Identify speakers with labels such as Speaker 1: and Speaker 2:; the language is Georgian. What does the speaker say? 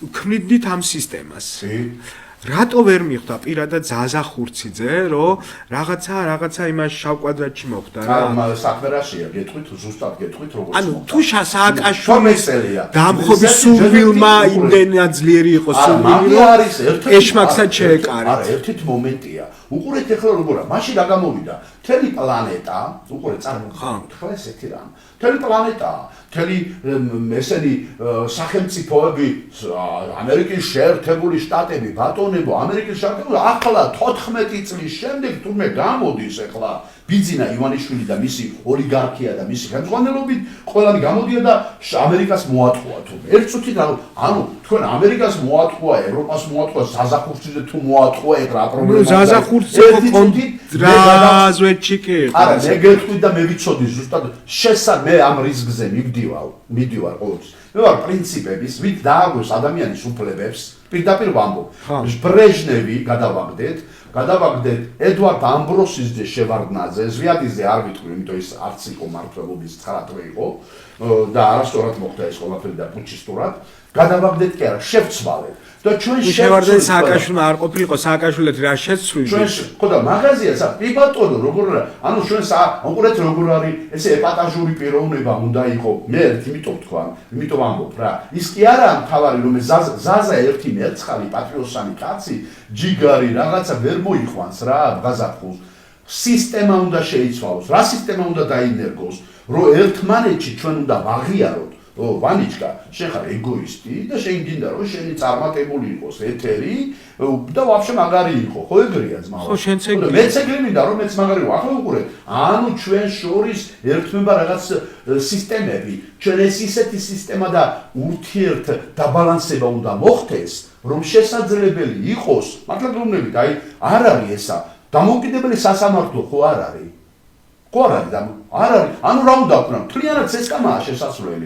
Speaker 1: ქმნით ამ სისტემას. რატო ვერ მიხვდა პირადად ზაზა ხურციძე, რომ რაღაცა იმას შავ კვადრატში მოხდა რა?
Speaker 2: საქმე რაშია, გეტყვით, ზუსტად გეტყვით, როგორც
Speaker 1: ანუ თუ სააკაშვილის დამხობის სურვილმა იმდენად ძლიერი იყო სურვილი, რომ ეშმაკსაც შეეკარეთ.
Speaker 2: არა, ერთით მომენტია. უყურეთ ახლა როგორა, მაშინ რა გამოვიდა? მთელი პლანეტა, უყურეთ წარმოგიდგენთ, ხო ესეთი რამ. მთელი პლანეტა, მთელი ესენი სახელმწიფოები, ამერიკის შეერთებული შტატები, ბატონებო, ამერიკის შეერთებული ახლა 14 წლის შემდეგ თურმე გამოდის ახლა ბიძინა ივანიშვილი და მისი ოლიგარქია და მისი ხელმძღვანელობით ყველანი გამოდია და ამერიკას მოატყუა თურმე. ერთ წუთით ანუ თქვენ ამერიკას მოატყუა, ევროპას მოატყუა, ზაზა ხურციძე თუ მოატყუა, ეგ რა პრობლემაა?
Speaker 1: ზაზა ხურციძე კონტრაზვეთში კი იყო.
Speaker 2: არა, მე გეტყვით და მე ვიცოდი ზუსტად მე ამ რისკზე მივდივარ ყოველთვის. მე ვარ პრინციპების, ვით დააგვეს ადამიანის უფლებებს, პირდაპირ ვამბობ. ბრეჟნევი გადავაგდეთ ედვარდ ამბროსიძე შევარდნაძე, ზვიადიძე არ ვიტყვი, იმიტომ ის არც იყო მართლობის 9 თვე იყო და არასწორად მოხდა ეს ყველაფერი და პუჩისტურად. გადავაგდეთ კი არა, შევცვალეთ. და ჩვენ
Speaker 1: შევარდნაძე სააკაშვილმა არ ყოფილიყო, სააკაშვილეთ რა შეცვლილი.
Speaker 2: ხო და მაღაზია ბატონო როგორ ანუ ჩვენ უყურეთ როგორ არის ესე ეპატაჟური პიროვნება უნდა იყო. მე იმიტომ თქვა, იმიტომ ამბობ რა. ის კი არაა მთავარი რომ ზაზა ერთი მერცხალი პატრიოტსანი კაცი ჯიგარი რაღაცა ვერ მოიყვანს რა გაზაფხულს. სისტემა უნდა შეიცვალოს. რა სისტემა უნდა დაინერგოს, რომ ერთმანეთში ჩვენ უნდა ვაღიაროთ. ვანიჩკა, შენ ხარ ეგოისტი და შენ გინდა რომ შენი წარმატებული იყოს ეთერი და ვაფშე მაგარი იყო, ხო ეგრეა ძმაო?
Speaker 1: ხო შენც ეგრეა.
Speaker 2: მეც ეგრე მინდა რომ მეც მაგარი ვარ. ახლა უყურეთ, ანუ ჩვენ შორის ერთმება რაღაც სისტემები, ჩვენ ეს ისეთი სისტემა და ურთიერთ დაბალანსება უნდა მოხდეს, რომ შესაძლებელი იყოს, მართლა გეუბნებით, აი არ არის ესა დამოუკიდებელი სასამართლო ხო არ არის? ხო არ არის, ანუ რა უნდა ვქნა? მთლიანად სესკამაა შესასვლელი.